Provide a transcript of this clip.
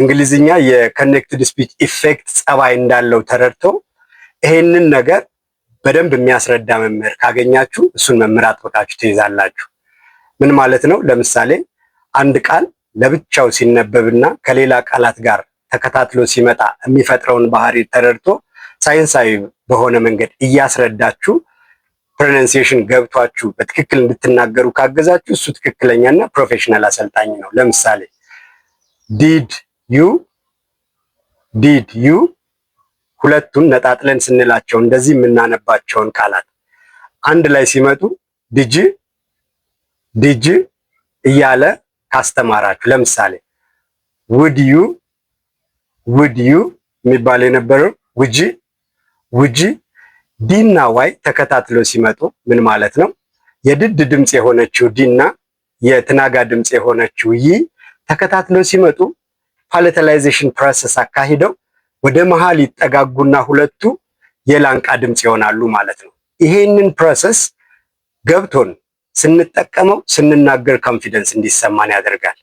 እንግሊዝኛ የኮኔክትድ ስፒች ኢፌክት ጸባይ እንዳለው ተረድቶ ይሄንን ነገር በደንብ የሚያስረዳ መምህር ካገኛችሁ እሱን መምህር አጥብቃችሁ ትይዛላችሁ። ምን ማለት ነው? ለምሳሌ አንድ ቃል ለብቻው ሲነበብና ከሌላ ቃላት ጋር ተከታትሎ ሲመጣ የሚፈጥረውን ባህሪ ተረድቶ ሳይንሳዊ በሆነ መንገድ እያስረዳችሁ ፕሮናንሲዬሽን ገብቷችሁ በትክክል እንድትናገሩ ካገዛችሁ እሱ ትክክለኛና ፕሮፌሽናል አሰልጣኝ ነው። ለምሳሌ ዲድ ዩ ሁለቱን ነጣጥለን ስንላቸው እንደዚህ የምናነባቸውን ቃላት አንድ ላይ ሲመጡ ዲጅ እያለ ካስተማራችሁ፣ ለምሳሌ ውድ ዩ የሚባል የነበረው ውጂ ዲና ዋይ ተከታትለው ሲመጡ ምን ማለት ነው? የድድ ድምፅ የሆነችው ዲና የትናጋ ድምፅ የሆነችው ይ ተከታትለው ሲመጡ ፓላታላይዜሽን ፕሮሰስ አካሂደው ወደ መሃል ይጠጋጉና ሁለቱ የላንቃ ድምፅ ይሆናሉ ማለት ነው። ይሄንን ፕሮሰስ ገብቶን ስንጠቀመው ስንናገር ኮንፊደንስ እንዲሰማን ያደርጋል።